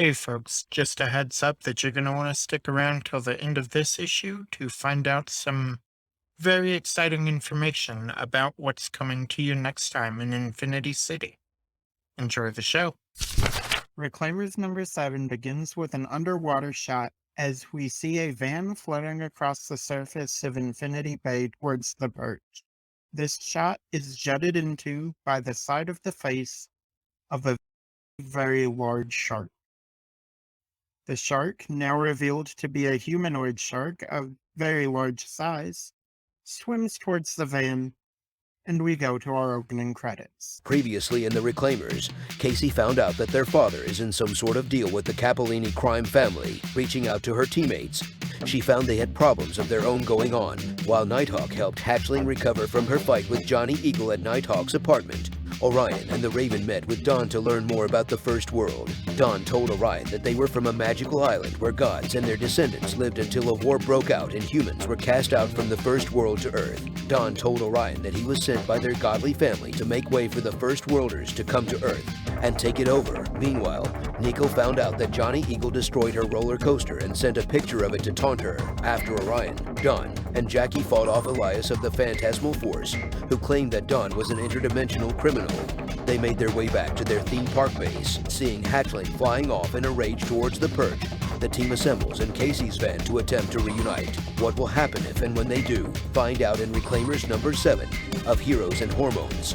Hey folks, just a heads up that you're going to want to stick around till the end of this issue to find out some very exciting information about what's coming to you next time in Infinity City. Enjoy the show. Reclaimers number 7 begins with an underwater shot as we see a van floating across the surface of Infinity Bay towards the perch. This shot is jutted into by the side of the face of a very large shark. The shark, now revealed to be a humanoid shark of very large size, swims towards the van, and we go to our opening credits. Previously in the Reclaimers, Casey found out that their father is in some sort of deal with the Capolini crime family, reaching out to her teammates. She found they had problems of their own going on, while Nighthawk helped Hatchling recover from her fight with Johnny Eagle at Nighthawk's apartment. Orion and the Raven met with Dawn to learn more about the First World. Dawn told Orion that they were from a magical island where gods and their descendants lived until a war broke out and humans were cast out from the First World to Earth. Dawn told Orion that he was sent by their godly family to make way for the First Worlders to come to Earth and take it over. Meanwhile, Nico found out that Johnny Eagle destroyed her roller coaster and sent a picture of it to taunt her. After Orion, Dawn and Jackie fought off Elias of the Phantasmal Force, who claimed that Dawn was an interdimensional criminal. They made their way back to their theme park base. Seeing Hatchling flying off in a rage towards the perch, the team assembles in Casey's van to attempt to reunite. What will happen if and when they do? Find out in Reclaimers number 7 of Heroes and Hormones.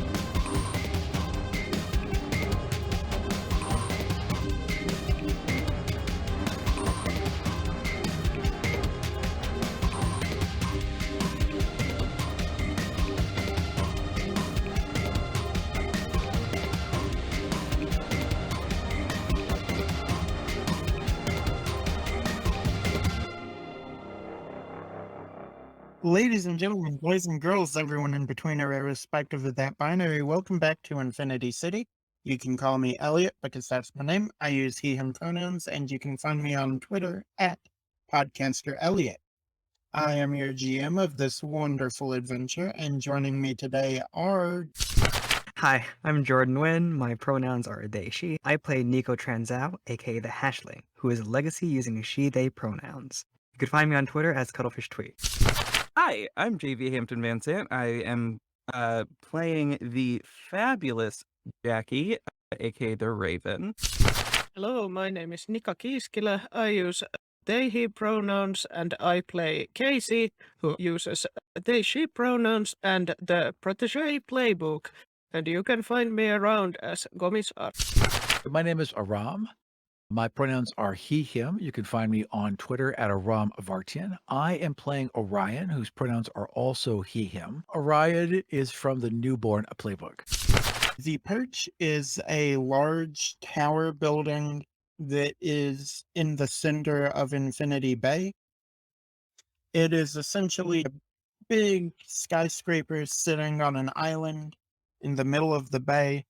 Ladies and gentlemen, boys and girls, everyone in between or irrespective of that binary, welcome back to Infinity City. You can call me Elliot because that's my name. I use he, him pronouns, and you can find me on Twitter at Podcaster Elliot. I am your GM of this wonderful adventure, and joining me today are... Hi, I'm Jordan Nguyen. My pronouns are they, she. I play Nico Tranzau, aka the Hashling, who is a legacy using she, they pronouns. You can find me on Twitter as CuttleFishTweet. Hi, I'm JV Hampton Van Sant. I am playing the fabulous Jackie, aka the Raven. Hello, my name is Nika Kiiskilä. I use they, he pronouns, and I play Casey, who uses they, she pronouns and the Protégé playbook. And you can find me around as Gomisar. My name is Aram. My pronouns are he, him. You can find me on Twitter at Aram Vartian. I am playing Orion, whose pronouns are also he, him. Orion is from the Newborn playbook. The perch is a large tower building that is in the center of Infinity Bay. It is essentially a big skyscraper sitting on an island in the middle of the bay,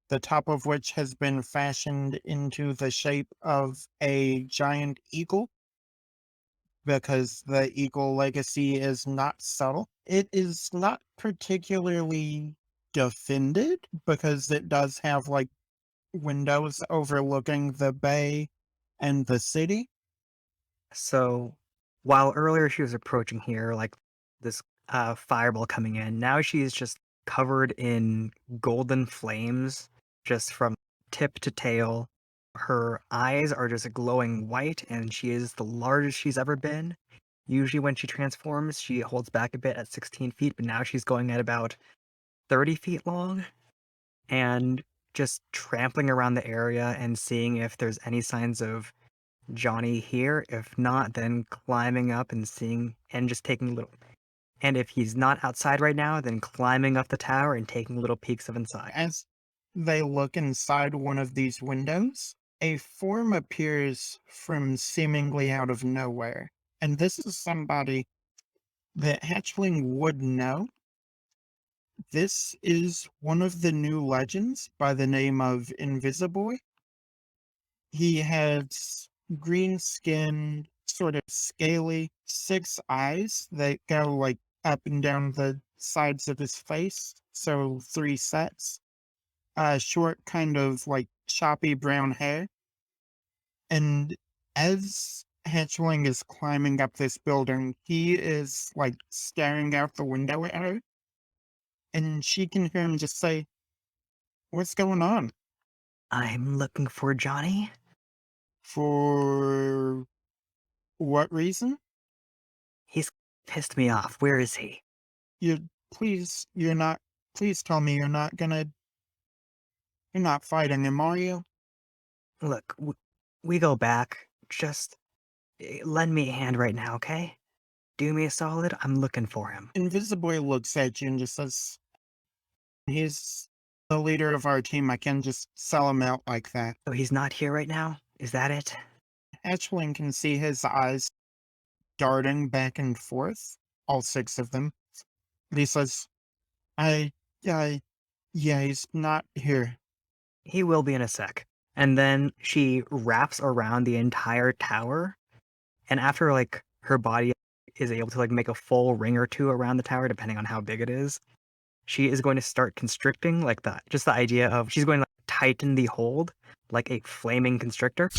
the top of which has been fashioned into the shape of a giant eagle, because the eagle legacy is not subtle. It is not particularly defended because it does have like windows overlooking the bay and the city. So, while earlier she was approaching here, like this fireball coming in, now she's just covered in golden flames, just from tip to tail. Her eyes are just glowing white, and she is the largest she's ever been. Usually when she transforms, she holds back a bit at 16 feet, but now she's going at about 30 feet long, and just trampling around the area and seeing if there's any signs of Johnny here. If not, then climbing up and seeing, and just taking a little... And if he's not outside right now, then climbing up the tower and taking little peeks of inside. As they look inside one of these windows, a form appears from seemingly out of nowhere. And this is somebody that Hatchling would know. This is one of the new legends by the name of Invisiboy. He has green skin, sort of scaly, 6 eyes that go like up and down the sides of his face, so 3 sets. Short, kind of like choppy brown hair. And as Hatchling is climbing up this building, he is like staring out the window at her. And she can hear him just say, "What's going on?" I'm looking for Johnny. For what reason? He's pissed me off. Where is he? You're not, please tell me you're not fighting him, are you? Look, we go back. Just lend me a hand right now, okay? Do me a solid. I'm looking for him. Invisiboy looks at you and just says, "He's the leader of our team. I can't just sell him out like that." So he's not here right now? Is that it? Hatchling can see his eyes darting back and forth, all 6 of them. And he says, I, yeah, he's not here. He will be in a sec. And then she wraps around the entire tower. And after, like, her body is able to, like, make a full ring or 2 around the tower, depending on how big it is, she is going to start constricting, like, just the idea of she's going to tighten the hold like a flaming constrictor.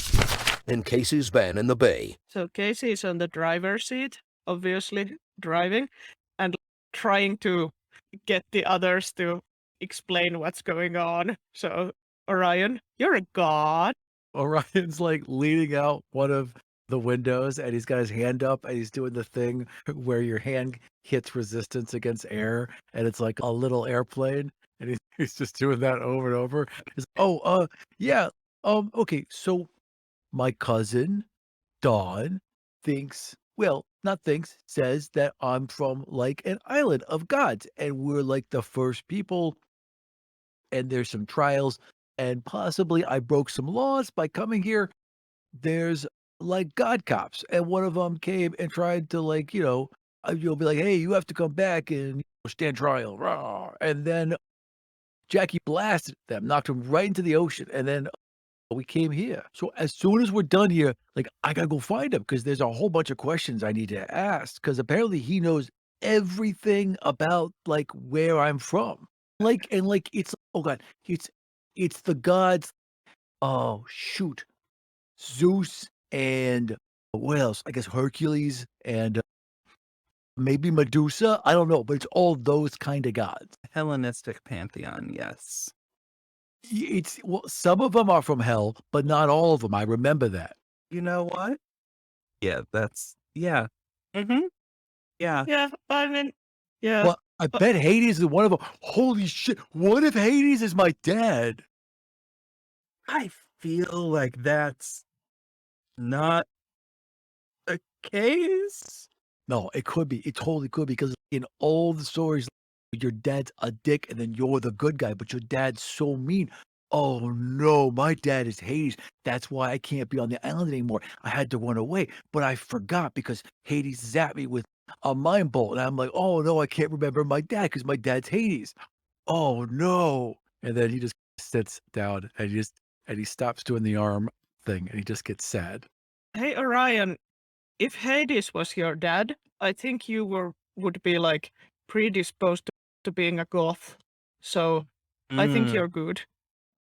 In Casey's van in the bay, So Casey is on the driver's seat, obviously driving, and trying to get the others to explain what's going on. So, Orion, you're a god. Orion's like leaning out one of the windows and he's got his hand up and he's doing the thing where your hand hits resistance against air and it's like a little airplane and he's just doing that over and over. He's, yeah, okay, so my cousin Dawn says that I'm from like an island of gods and we're like the first people and there's some trials and possibly I broke some laws by coming here. There's like god cops and one of them came and tried to like, you'll be like, hey, you have to come back and stand trial. Rah. And then Jackie blasted them, knocked them right into the ocean. And then we came here. So as soon as we're done here, like I gotta go find him because there's a whole bunch of questions I need to ask because apparently he knows everything about like where I'm from. Like and like it's oh god, it's the gods. Oh shoot, Zeus and what else? I guess Hercules and maybe Medusa. I don't know, but it's all those kind of gods. Hellenistic pantheon, yes. Some of them are from hell, but not all of them. I remember that. You know what? Yeah, yeah. Mm-hmm. Yeah. Yeah, I mean, yeah. Well, I bet Hades is one of them. Holy shit! What if Hades is my dad? I feel like that's not the case. No, it could be. It totally could be because in all the stories, your dad's a dick and then you're the good guy, but your dad's so mean. Oh no, my dad is Hades. That's why I can't be on the island anymore. I had to run away, but I forgot because Hades zapped me with a mind bolt. And I'm like, oh no, I can't remember my dad because my dad's Hades. Oh no. And then he just sits down and he stops doing the arm thing and he just gets sad. Hey, Orion, if Hades was your dad, I think you would be like predisposed to being a goth. So I think you're good.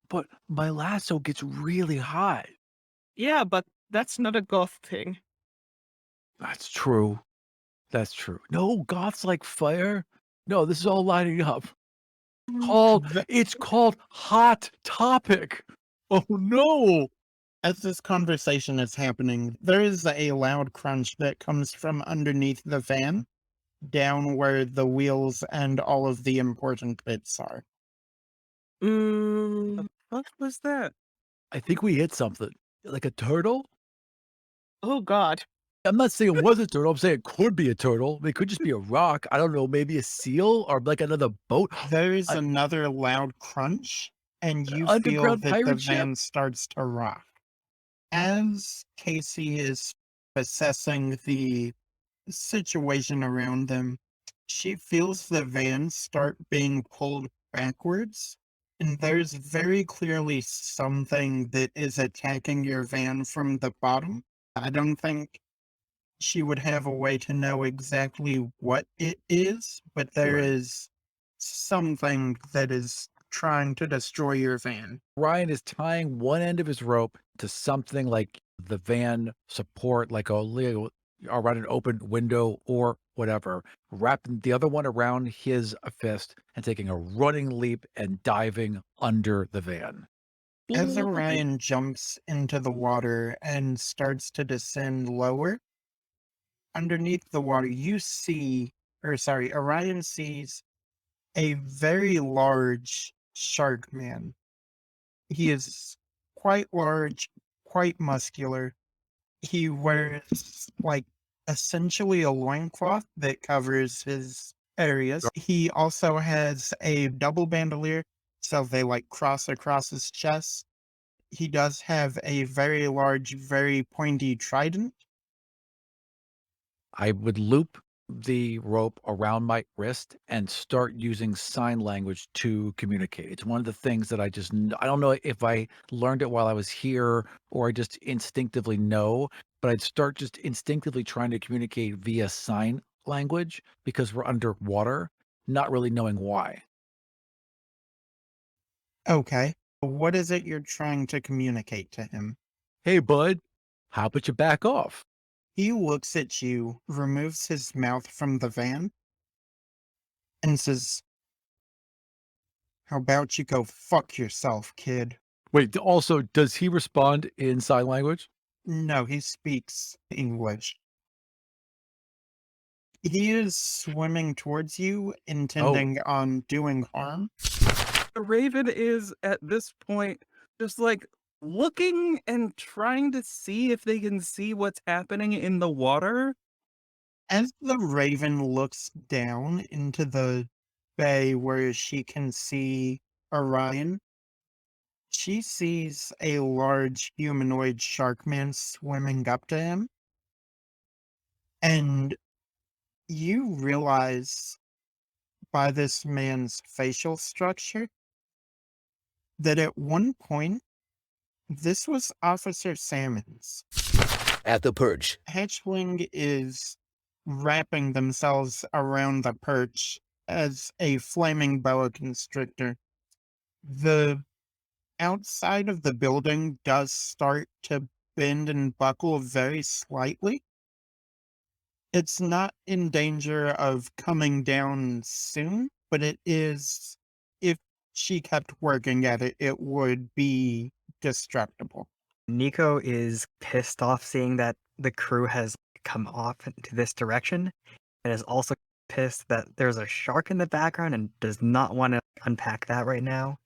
But my lasso gets really hot. Yeah, but that's not a goth thing. That's true. That's true. No, goths like fire. No, this is all lining up. It's called Hot Topic. Oh no. As this conversation is happening, there is a loud crunch that comes from underneath the van, down where the wheels and all of the important bits are. What was that? I think we hit something. Like a turtle? Oh God. I'm not saying it was a turtle. I'm saying it could be a turtle. It could just be a rock. I don't know, maybe a seal or like another boat. There is another loud crunch, and you feel Underground that the pirate ship? van starts to rock. As Casey is assessing the situation around them, she feels the van start being pulled backwards, and there's very clearly something that is attacking your van from the bottom. I don't think she would have a way to know exactly what it is, but there is something that is trying to destroy your van. Ryan is tying one end of his rope to something like the van support, like around an open window or whatever, wrapping the other one around his fist and taking a running leap and diving under the van. As Orion jumps into the water and starts to descend lower, underneath the water, Orion sees a very large shark man. He is quite large, quite muscular. He wears like essentially a loincloth that covers his areas. He also has a double bandolier, so they like cross across his chest. He does have a very large, very pointy trident. I would loop the rope around my wrist and start using sign language to communicate. It's one of the things that I don't know if I learned it while I was here or I just instinctively know, but I'd start just instinctively trying to communicate via sign language because we're underwater, not really knowing why. Okay. What is it you're trying to communicate to him? Hey, bud, how about you back off? He looks at you, removes his mouth from the van, and says, "How about you go fuck yourself, kid?" Wait, also, does he respond in sign language? No, he speaks English. He is swimming towards you, intending on doing harm. The Raven is at this point just like looking and trying to see if they can see what's happening in the water. As the Raven looks down into the bay where she can see Orion, she sees a large humanoid shark man swimming up to him. And you realize by this man's facial structure that at one point, this was Officer Salmon's. At the perch, Hatchling is wrapping themselves around the perch as a flaming boa constrictor. The outside of the building does start to bend and buckle very slightly. It's not in danger of coming down soon, but it is, if she kept working at it, it would be destructible. Nico is pissed off seeing that the crew has come off into this direction and is also pissed that there's a shark in the background and does not want to unpack that right now.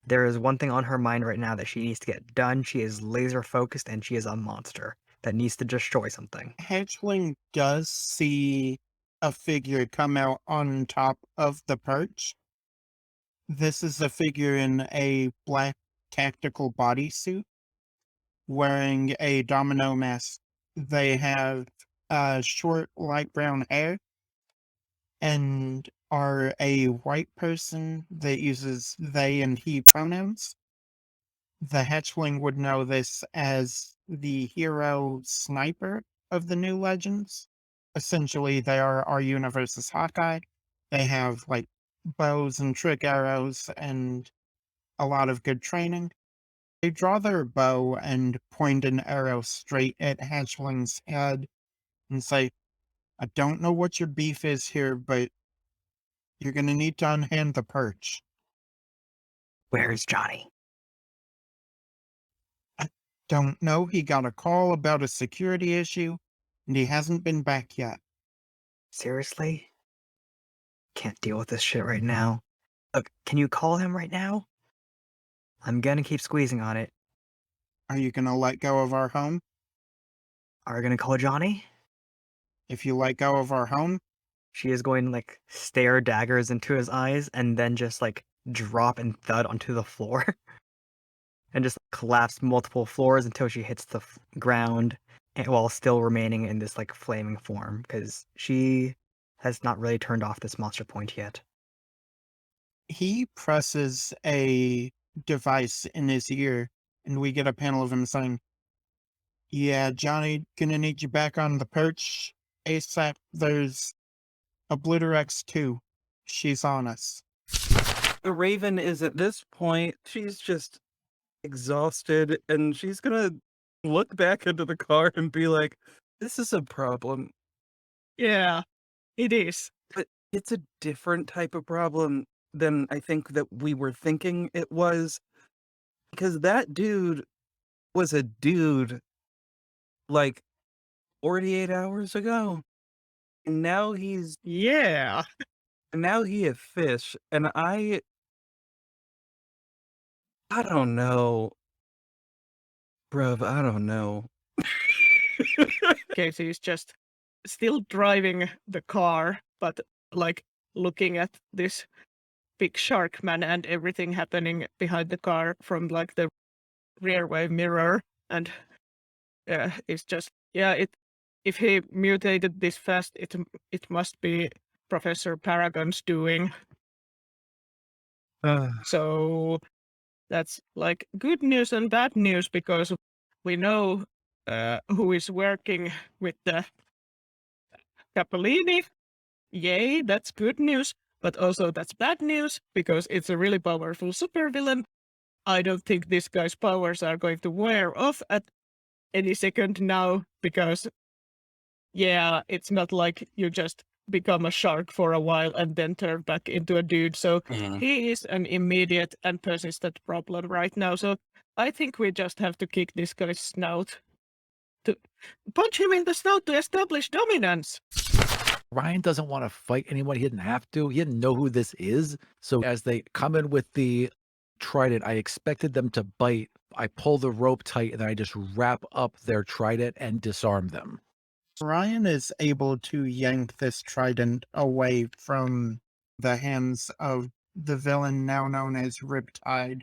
There is one thing on her mind right now that she needs to get done. She is laser focused and she is a monster that needs to destroy something. Hatchling does see a figure come out on top of the perch. This is a figure in a black tactical bodysuit wearing a domino mask. They have short light brown hair and are a white person that uses they and he pronouns. The hatchling would know this as the hero sniper of the new legends. Essentially, they are our universe's Hawkeye. They have like bows and trick arrows and a lot of good training. They draw their bow and point an arrow straight at Hatchling's head and say, "I don't know what your beef is here, but you're going to need to unhand the perch." Where is Johnny? "I don't know. He got a call about a security issue, and he hasn't been back yet." Seriously? Can't deal with this shit right now. Look, can you call him right now? I'm gonna keep squeezing on it. "Are you going to let go of our home? Are we gonna call Johnny? If you let go of our home, She is going to like stare daggers into his eyes and then just like drop and thud onto the floor and just collapse multiple floors until she hits the ground while still remaining in this like flaming form because she has not really turned off this monster point yet. he presses a device in his ear, and we get a panel of him saying, "Yeah, Johnny, gonna need you back on the perch ASAP. There's Obliterex 2. She's on us." The Raven is at this point, she's just exhausted and she's gonna look back into the car and be like, this is a problem. Yeah, it is. But it's a different type of problem than I think that we were thinking it was. Because that dude was a dude like 48 hours ago. And now Yeah. he a fish. And I don't know. Bruv, I don't know. Casey is just still driving the car, but like looking at this big shark man and everything happening behind the car from like the rearway mirror. And yeah, it's just, yeah, if he mutated this fast, it must be Professor Paragon's doing. So that's like good news and bad news, because we know who is working with the Capellini. Yay, that's good news. But also that's bad news, because it's a really powerful supervillain. I don't think this guy's powers are going to wear off at any second now, because yeah, it's not like you just become a shark for a while and then turn back into a dude. So he is an immediate and persistent problem right now. So I think we just have to kick this guy's snout. To punch him in the snout to establish dominance. Ryan doesn't want to fight anyone. He didn't have to. He didn't know who this is. So as they come in with the trident, I expected them to bite. I pull the rope tight and then I just wrap up their trident and disarm them. Ryan is able to yank this trident away from the hands of the villain now known as Riptide.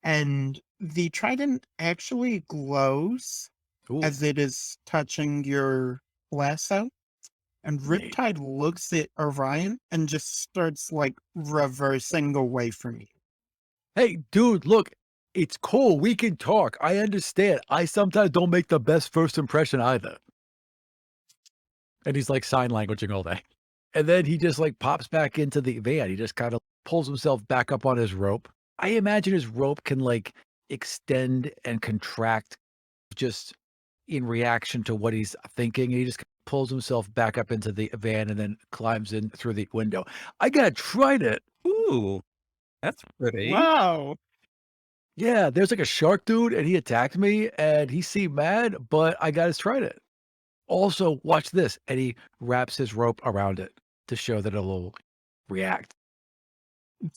And the trident actually glows Ooh, as it is touching your lasso. And neat. Riptide looks at Orion and just starts like reversing away from you. Hey, dude, look, it's cool. We can talk. I understand. I sometimes don't make the best first impression either. And he's like sign languaging all day. And then he just like pops back into the van. He just kind of pulls himself back up on his rope. I imagine his rope can like extend and contract just in reaction to what he's thinking. And he just pulls himself back up into the van and then climbs in through the window. I got tried it. Ooh, that's pretty. Wow. Yeah, there's like a shark dude and he attacked me and he seemed mad, but I got his trident. Also, watch this. And he wraps his rope around it to show that it'll react.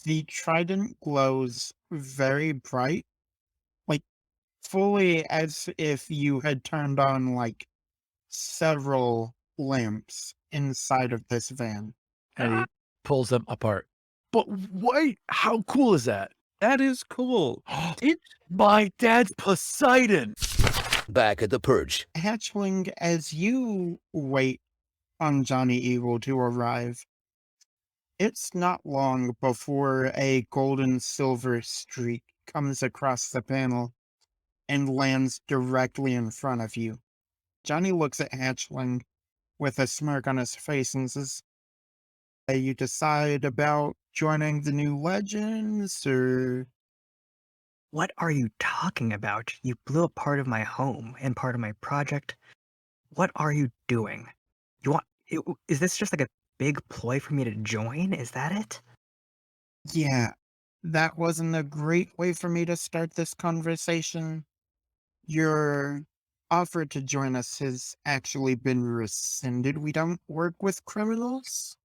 The trident glows very bright, like fully as if you had turned on like several lamps inside of this van. And he pulls them apart. But wait, how cool is that? That is cool. My dad's Poseidon. Back at the Purge, Hatchling, as you wait on Johnny Evil to arrive, it's not long before a golden silver streak comes across the panel and lands directly in front of you. Johnny looks at Hatchling with a smirk on his face and says, you decide about joining the new Legends, or... What are you talking about? You blew up part of my home and part of my project. What are you doing? Is this just like a big ploy for me to join? Is that it? Yeah, that wasn't a great way for me to start this conversation. Your offer to join us has actually been rescinded. We don't work with criminals.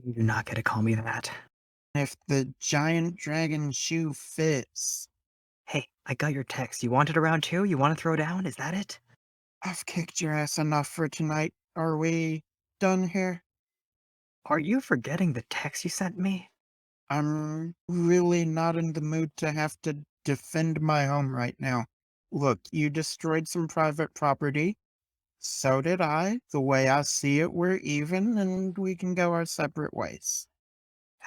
You do not get to call me that. If the giant dragon shoe fits. Hey, I got your text. You want it around too? You want to throw down? Is that it? I've kicked your ass enough for tonight. Are we done here? Are you forgetting the text you sent me? I'm really not in the mood to have to defend my home right now. Look, you destroyed some private property. So did I. The way I see it, we're even, and we can go our separate ways.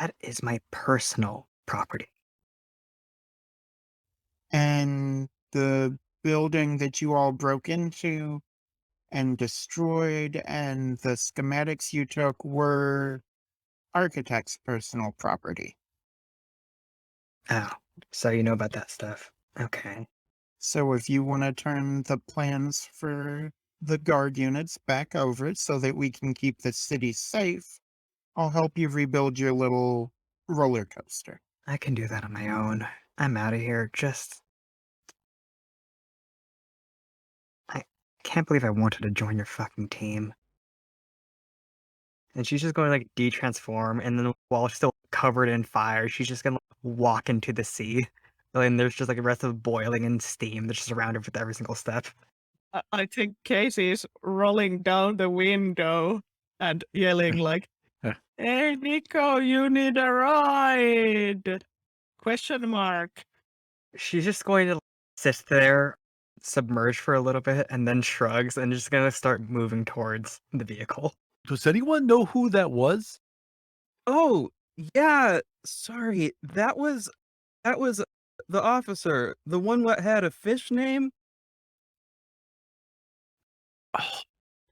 That is my personal property. And the building that you all broke into and destroyed and the schematics you took were architect's personal property. Oh, so you know about that stuff. Okay. So if you want to turn the plans for the guard units back over so that we can keep the city safe, I'll help you rebuild your little roller coaster. I can do that on my own. I'm out of here. I can't believe I wanted to join your fucking team. And she's just going to like de-transform, and then while still covered in fire, she's just gonna walk into the sea. And there's just like a rest of boiling and steam that's just around her with every single step. I think Casey is rolling down the window and yelling like, "Hey, Nico, you need a ride?" Question mark. She's just going to sit there, submerged for a little bit, and then shrugs and just gonna start moving towards the vehicle. Does anyone know who that was? Oh, yeah. Sorry. That was the officer. The one what had a fish name? Oh,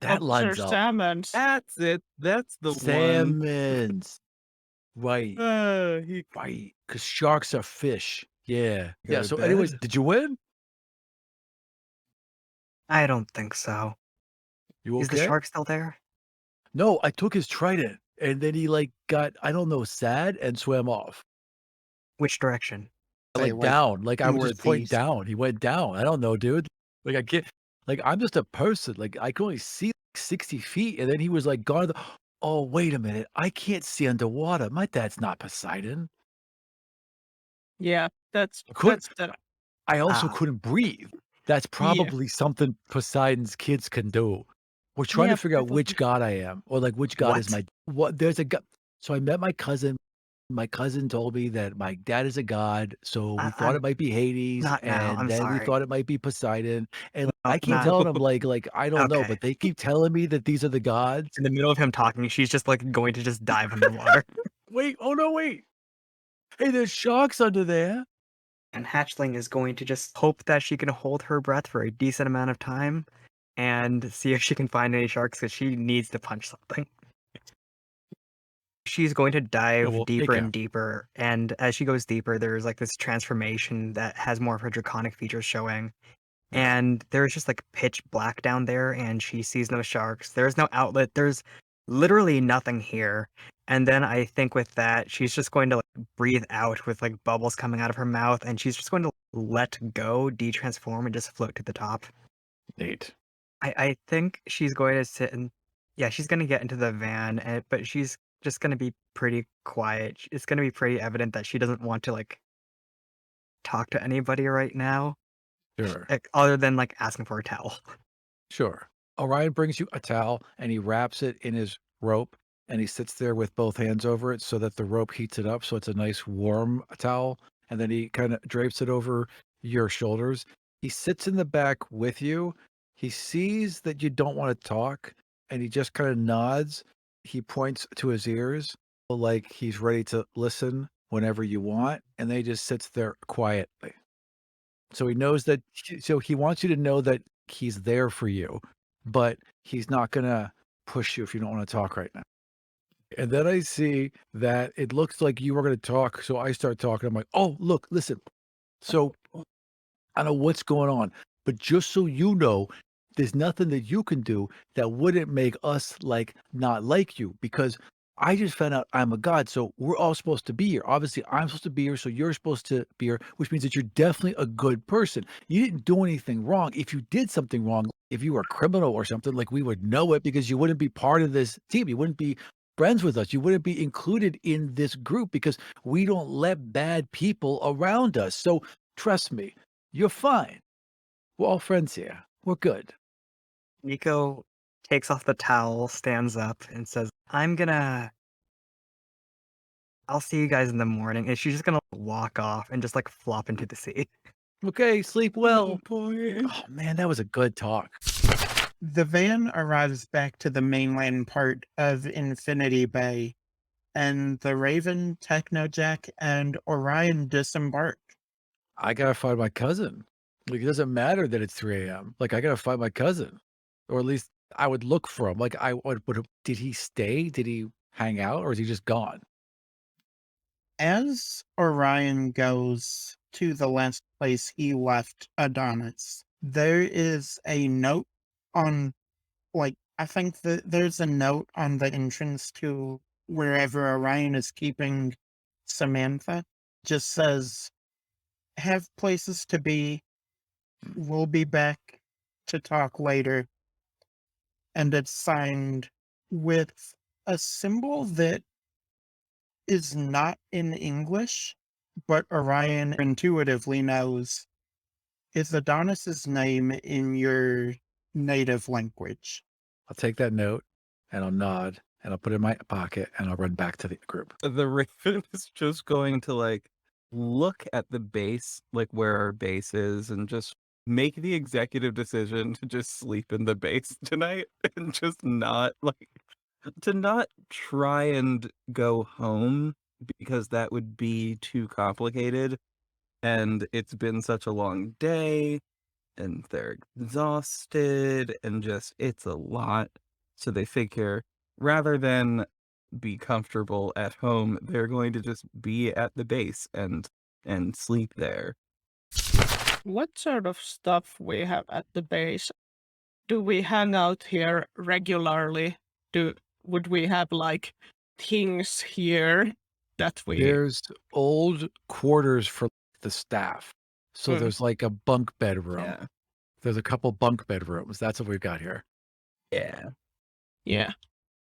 that Officer lines up. Salmons. That's it. That's the one. Salmons. Right. He Right. Because sharks are fish. Yeah. Go Yeah. to So anyways, bed? did you win? I don't think so. You okay? Is the shark still there? No, I took his trident and then he like got, I don't know, sad and swam off. Which direction? Say, Like down. Like I would just point northeast. down. He went down. I don't know, dude. Like I get like I'm just a person. Like I can only see like 60 feet. And then he was like gone. Oh, wait a minute. I can't see underwater. My dad's not Poseidon. Yeah, that's Could the I also Ah. couldn't breathe. That's probably something Poseidon's kids can do. We're trying Yeah, to figure out which god I am, or like which god is What? what there's a god. So I met my cousin. My cousin told me that my dad is a god, so we thought it I'm might be Hades, not now. and I'm then we sorry. thought it might be Poseidon. And No, I keep not telling him like I don't know, okay. but they keep telling me that these are the gods. In the middle of him talking, she's just like going to just dive underwater. Wait, oh no, wait. Hey, there's sharks under there. And Hatchling is going to just hope that she can hold her breath for a decent amount of time and see if she can find any sharks because she needs to punch something. She's going to dive well, deeper take and deeper, and as she goes deeper, there's like this transformation that has more of her draconic features showing. And there's just like pitch black down there, and she sees no sharks. There's no outlet. There's literally nothing here. And then I think with that, she's just going to like breathe out with like bubbles coming out of her mouth, and she's just going to let go, de-transform, and just float to the top. Nate. I think she's going to sit and yeah, she's going to get into the van, but she's just going to be pretty quiet. It's going to be pretty evident that she doesn't want to like talk to anybody right now, Sure. other than like asking for a towel. Sure. Orion brings you a towel and he wraps it in his rope and he sits there with both hands over it so that the rope heats it up. So it's a nice warm towel. And then he kind of drapes it over your shoulders. He sits in the back with you. He sees that you don't want to talk and he just kind of nods. He points to his ears like he's ready to listen whenever you want. And then he just sits there quietly. So he knows that, so he wants you to know that he's there for you, but he's not going to push you if you don't want to talk right now. And then I see that it looks like you were going to talk. So I start talking. I'm like, oh, look, listen. So I don't know what's going on, but just so you know, there's nothing that you can do that wouldn't make us like not like you because I just found out I'm a god. So we're all supposed to be here. Obviously, I'm supposed to be here. So you're supposed to be here, which means that you're definitely a good person. You didn't do anything wrong. If you did something wrong, if you were a criminal or something, like we would know it because you wouldn't be part of this team. You wouldn't be friends with us. You wouldn't be included in this group because we don't let bad people around us. So trust me, you're fine. We're all friends here. We're good. Nico takes off the towel, stands up, and says, I'll see you guys in the morning. And she's just gonna walk off and just like flop into the sea. Okay, sleep well. boy. Oh man, that was a good talk. The van arrives back to the mainland part of Infinity Bay, and the Raven, Technojack, and Orion disembark. I gotta find my cousin. Like, it doesn't matter that it's 3 a.m. Like, I gotta find my cousin. Or at least I would look for him. Like, did he stay? Did he hang out? Or is he just gone? As Orion goes to the last place he left Adonis. There is a note on, I think that there's a note on the entrance to wherever Orion is keeping Samantha. Just says, have places to be. We'll be back to talk later. And it's signed with a symbol that is not in English, but Orion intuitively knows is Adonis's name in your native language. I'll take that note and I'll nod and I'll put it in my pocket and I'll run back to the group. The Raven is just going to look at the base, where our base is, and just make the executive decision to just sleep in the base tonight and just not to not try and go home because that would be too complicated. And it's been such a long day and they're exhausted and just it's a lot. So they figure rather than be comfortable at home, they're going to just be at the base and sleep there. What sort of stuff we have at the base? Do we hang out here regularly? Would we have things here that we There's old quarters for the staff. So Mm. there's like a bunk bedroom. Yeah. There's a couple bunk bedrooms. That's what we've got here, Yeah. Yeah.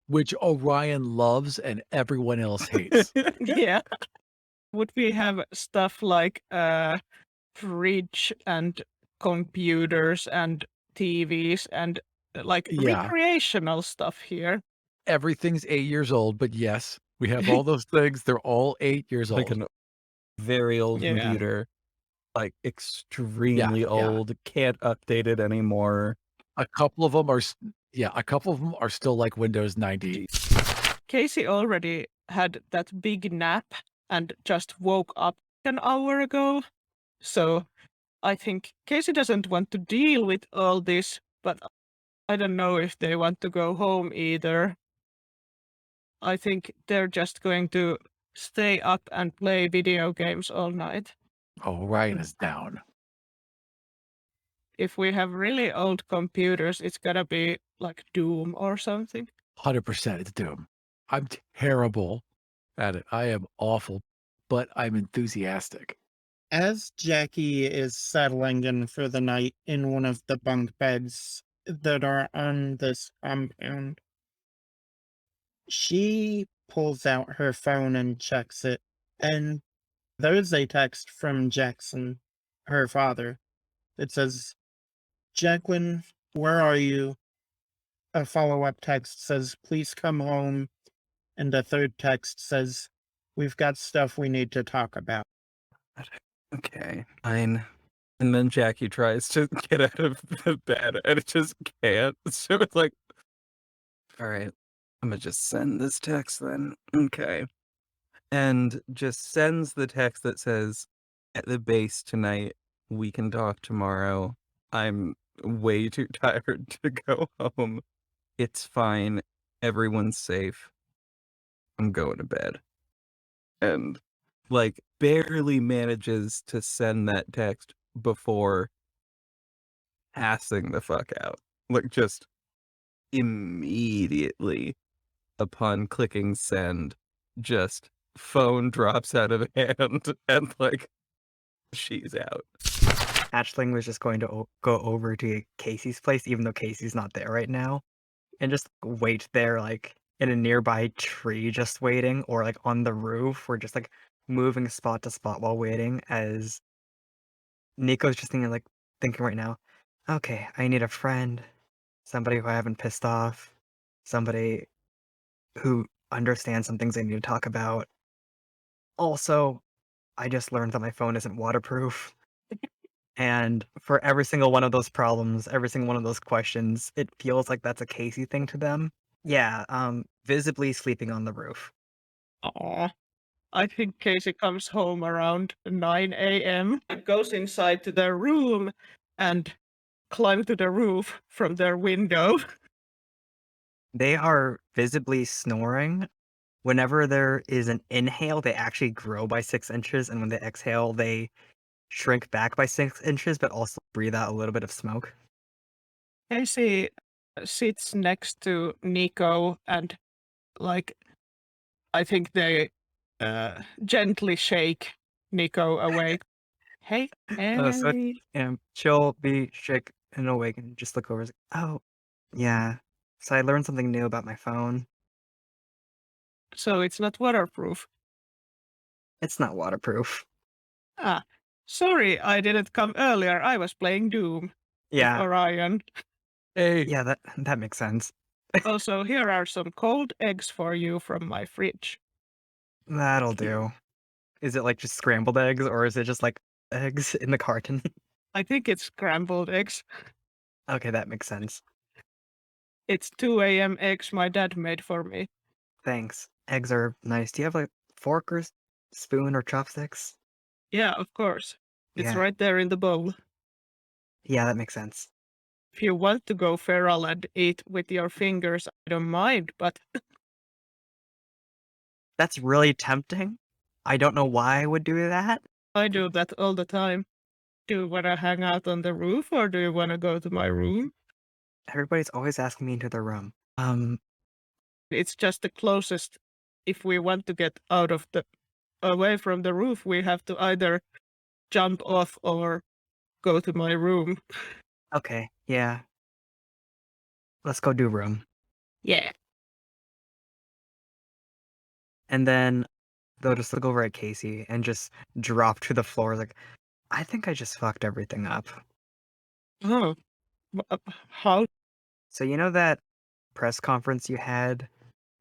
which Orion loves and everyone else hates. Yeah. Would we have stuff like fridge and computers and TVs and Yeah. recreational stuff here? Everything's 8 years old, but yes, we have all those things. They're all 8 years Like old. a very old Yeah. computer. Extremely yeah. old, can't update it anymore. A couple of them are, a couple of them are still like Windows 90. Casey already had that big nap and just woke up an hour ago. So I think Casey doesn't want to deal with all this, but I don't know if they want to go home either. I think they're just going to stay up and play video games all night. Oh, Orion is down. If we have really old computers, it's gotta be like Doom or something. 100% it's Doom. I'm terrible at it. I am awful, but I'm enthusiastic. As Jackie is settling in for the night in one of the bunk beds that are on this compound, she pulls out her phone and checks it, and there's a text from Jackson, her father, that says, Jacqueline, where are you? A follow-up text says, please come home. And a third text says, we've got stuff we need to talk about. Okay, fine. And then Jackie tries to get out of the bed and it just can't. So it's like, all right, I'm gonna just send this text then. Okay. And just sends the text that says, at the base tonight, we can talk tomorrow. I'm way too tired to go home. It's fine. Everyone's safe. I'm going to bed. And barely manages to send that text before passing the fuck out. Just immediately upon clicking send, just phone drops out of hand and she's out. Hatchling was just going to go over to Casey's place, even though Casey's not there right now, and just wait there, in a nearby tree, just waiting, or on the roof, or just moving spot to spot while waiting. As Nico's just thinking right now, okay, I need a friend, somebody who I haven't pissed off, somebody who understands some things I need to talk about. Also, I just learned that my phone isn't waterproof. And for every single one of those problems, every single one of those questions, it feels like that's a Casey thing to them. Yeah, visibly sleeping on the roof. Aw. I think Casey comes home around 9 a.m. and goes inside to their room and climb to the roof from their window. They are visibly snoring. Whenever there is an inhale, they actually grow by 6 inches, and when they exhale, they shrink back by 6 inches, but also breathe out a little bit of smoke. Casey sits next to Nico and, like, I think they gently shake Nico awake. Hey, So Ellie. she'll be shake and awake and just look over. Oh, yeah. So I learned something new about my phone. So it's not waterproof. It's not waterproof. Ah, sorry I didn't come earlier. I was playing Doom with Yeah, Orion. Hey, yeah, that makes sense. Also, here are some cold eggs for you from my fridge. That'll do. Is it like just scrambled eggs, or is it just like eggs in the carton? I think it's scrambled eggs. Okay, that makes sense. It's 2 a.m. eggs my dad made for me. Thanks. Eggs are nice. Do you have like fork or spoon or chopsticks? Yeah, of course. It's Yeah. right there in the bowl. Yeah, that makes sense. If you want to go feral and eat with your fingers, I don't mind, but That's really tempting. I don't know why I would do that. I do that all the time. Do you want to hang out on the roof or do you want to go to my room? Everybody's always asking me into their room. It's just the closest. If we want to get out of the away from the roof, we have to either jump off or go to my room. Okay, yeah. Let's go do room. Yeah. And then they'll just look over at Casey and just drop to the floor like, I think I just fucked everything up. Oh. How? So you know that press conference you had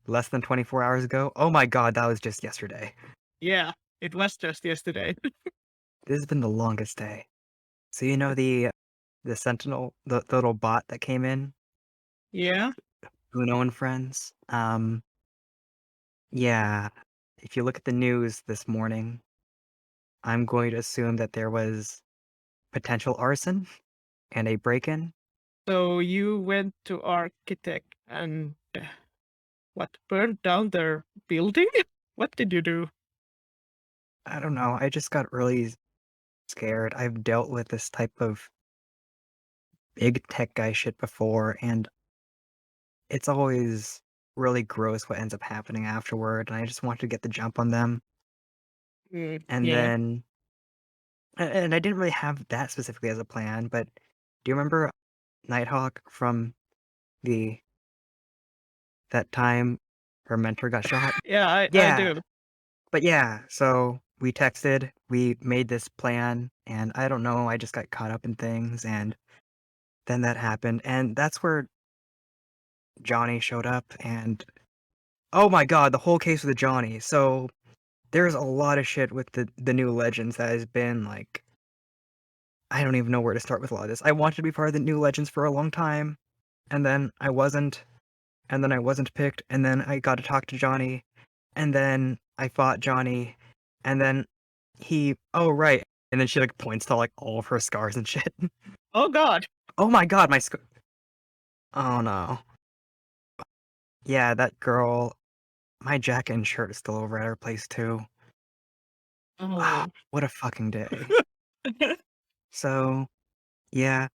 less than 24 hours ago? Oh my god, that was just yesterday. Yeah, it was just yesterday. This has been the longest day. So you know the Sentinel, the little bot that came in, Yeah. Uno and friends. Yeah. If you look at the news this morning, I'm going to assume that there was potential arson and a break-in. So you went to architect and what, burned down their building? What did you do? I don't know. I just got really scared. I've dealt with this type of big tech guy shit before, and it's always really gross what ends up happening afterward. And I just wanted to get the jump on them. And Yeah. then, and I didn't really have that specifically as a plan, but do you remember Nighthawk from the that time her mentor got shot? Yeah, I Yeah. do. But yeah, so we texted, we made this plan, and I don't know, I just got caught up in things, and then that happened, and that's where Johnny showed up, and oh my god, the whole case with Johnny. So there's a lot of shit with the new Legends that has been like, I don't even know where to start with a lot of this. I wanted to be part of the new Legends for a long time, and then I wasn't, and then I wasn't picked, and then I got to talk to Johnny, and then I fought Johnny, and then oh right, and then she like points to like all of her scars and shit. Oh god. Oh my god, my scar. Oh no. Yeah, that girl. My jacket and shirt is still over at her place too. Wow, Oh. what a fucking day. So, yeah,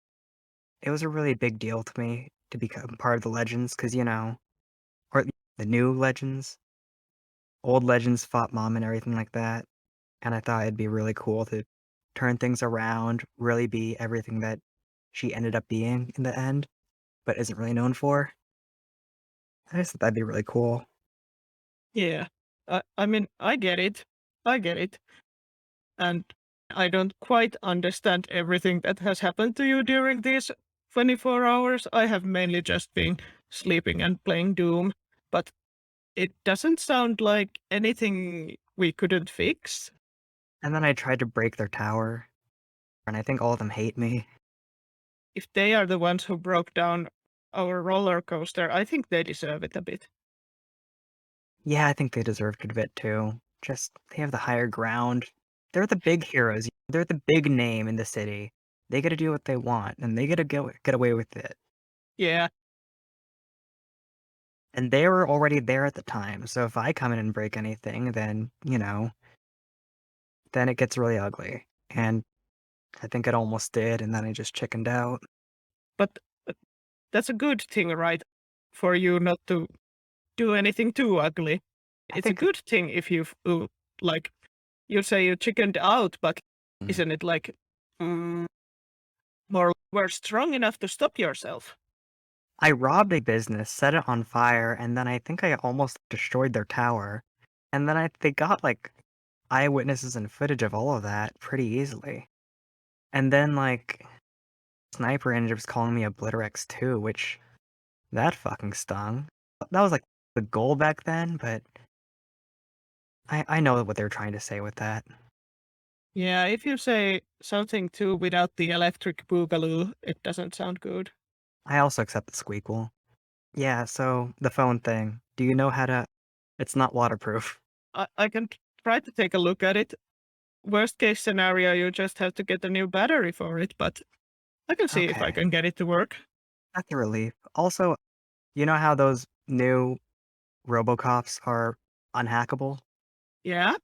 it was a really big deal to me to become part of the Legends, because or the new Legends. Old Legends fought Mom and everything like that, and I thought it'd be really cool to turn things around, really be everything that she ended up being in the end, but isn't really known for. I just thought that'd be really cool. Yeah. I mean, I get it. I get it. And I don't quite understand everything that has happened to you during these 24 hours. I have mainly just been sleeping and playing Doom, but it doesn't sound like anything we couldn't fix. And then I tried to break their tower, and I think all of them hate me. If they are the ones who broke down our roller coaster, I think they deserve it a bit. Yeah, I think they deserved it a bit too. Just, they have the higher ground. They're the big heroes. They're the big name in the city. They get to do what they want, and they get to get away with it. Yeah. And they were already there at the time, so if I come in and break anything, then, then it gets really ugly. And I think it almost did, and then I just chickened out. But that's a good thing, right? For you not to do anything too ugly. I It's a think good thing if like, you say you chickened out, but Mm. isn't it like more we're strong enough to stop yourself? I robbed a business, set it on fire, and then I think I almost destroyed their tower. And then they got like eyewitnesses and footage of all of that pretty easily. And then like Sniper ended up calling me Obliterex too, which that fucking stung. That was like the goal back then, but I know what they're trying to say with that. Yeah, if you say something too without the electric boogaloo, it doesn't sound good. I also accept the squeakle. Yeah, so the phone thing. Do you know how to? It's not waterproof. I can try to take a look at it. Worst case scenario, you just have to get a new battery for it, but I can see if I Okay, can get it to work. that's a relief. Also, you know how those new Robocops are unhackable? Yeah?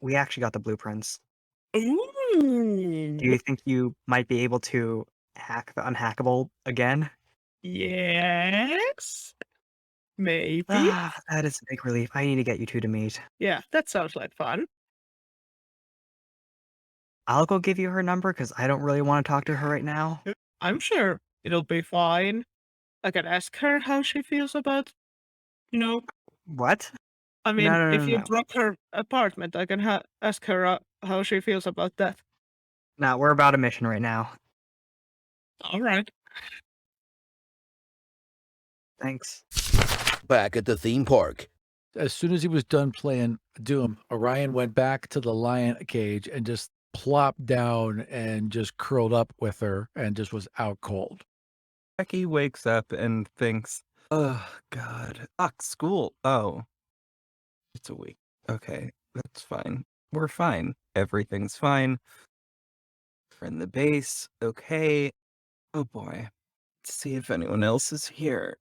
We actually got the blueprints. Ooh. Do you think you might be able to hack the unhackable again? Yes? Maybe? Ah, that is a big relief. I need to get you two to meet. Yeah, that sounds like fun. I'll go give you her number because I don't really want to talk to her right now. I'm sure it'll be fine. I can ask her how she feels about, you know, What? I No, mean, no, if no, you no. drop her apartment, I can ask her how she feels about that. No, we're about a mission right now. All right. Thanks. Back at the theme park, As soon as he was done playing Doom, Orion went back to the lion cage and just plopped down and just curled up with her and just was out cold. Becky wakes up and thinks, oh, God. Fuck, school. Oh, it's a week. Okay, that's fine. We're fine. Everything's fine. We're in the base. Okay. Oh, boy. Let's see if anyone else is here.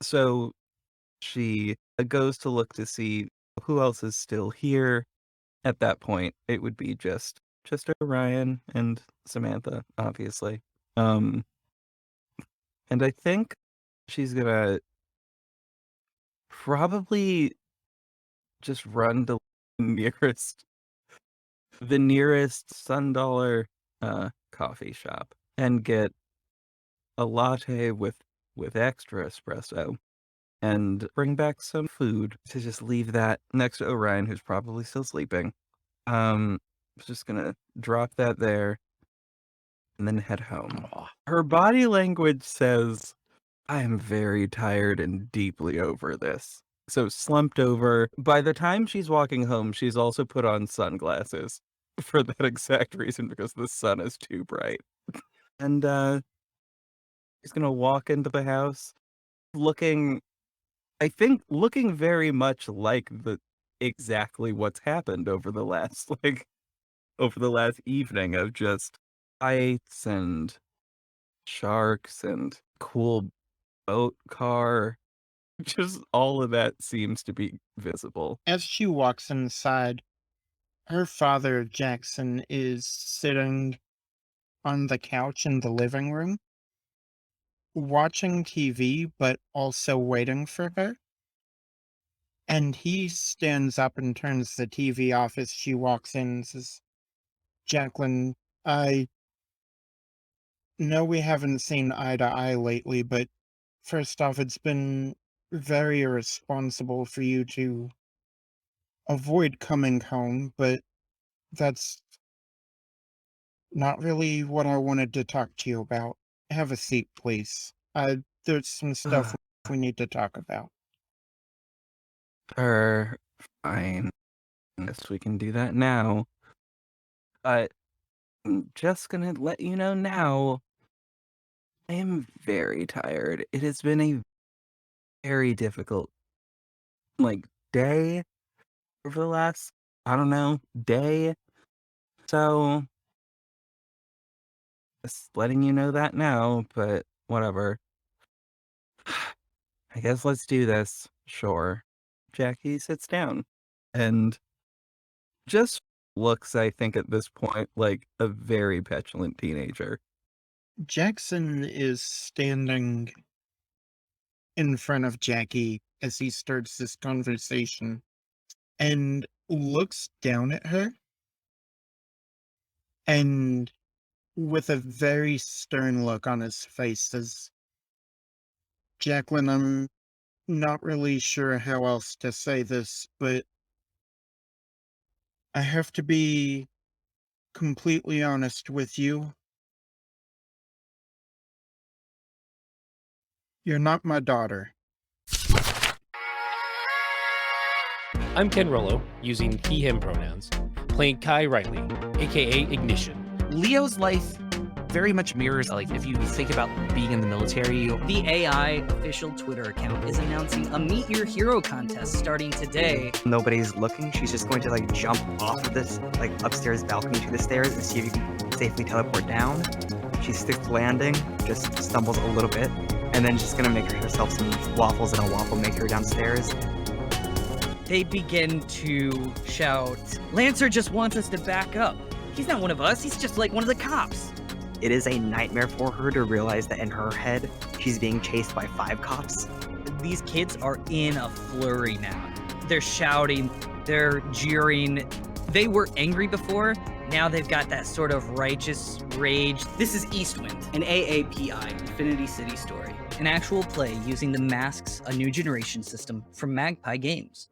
So she goes to look to see who else is still here. At that point, it would be just Orion and Samantha, obviously. And I think she's gonna probably just run to nearest the nearest $1 coffee shop and get a latte with extra espresso and bring back some food to just leave that next to Orion, who's probably still sleeping. Just gonna drop that there and then head home. Aw. Her body language says, I am very tired and deeply over this. So slumped over. By the time she's walking home, she's also put on sunglasses for that exact reason, because the sun is too bright. And she's gonna walk into the house looking, I think, looking very much like the exactly what's happened over the last over the last evening of just fights and sharks and cool boat car. Just all of that seems to be visible. As she walks inside, her father, Jackson, is sitting on the couch in the living room, watching TV, but also waiting for her. And he stands up and turns the TV off as she walks in and says, Jacqueline, I know we haven't seen eye to eye lately, but first off, it's been very irresponsible for you to avoid coming home, but that's not really what I wanted to talk to you about. Have a seat, please. There's some stuff we need to talk about. Fine. Guess we can do that now. But I'm just gonna let you know now, I am very tired. It has been a very difficult, day over the last, I don't know, day. So, just letting you know that now, but whatever. I guess let's do this. Sure. Jackie sits down and just looks, I think, at this point, like a very petulant teenager. Jackson is standing in front of Jackie as he starts this conversation and looks down at her and with a very stern look on his face says, Jacqueline, I'm not really sure how else to say this, but I have to be completely honest with you. You're not my daughter. I'm Ken Rollo, using he, him pronouns, playing Kai Riley, aka Ignition. Leo's life very much mirrors, like, if you think about being in the military. The AI official Twitter account is announcing a Meet Your Hero contest starting today. Nobody's looking. She's just going to like jump off of this like upstairs balcony to the stairs and see if you can safely teleport down. She sticks to landing, just stumbles a little bit, and then she's gonna make herself some waffles and a waffle maker downstairs. They begin to shout, Lancer just wants us to back up. He's not one of us, he's just like one of the cops. It is a nightmare for her to realize that in her head, she's being chased by 5 cops. These kids are in a flurry now. They're shouting, they're jeering. They were angry before, now they've got that sort of righteous rage. This is Eastwind, an AAPI, Infinity City story. An actual play using the Masks, a New Generation system from Magpie Games.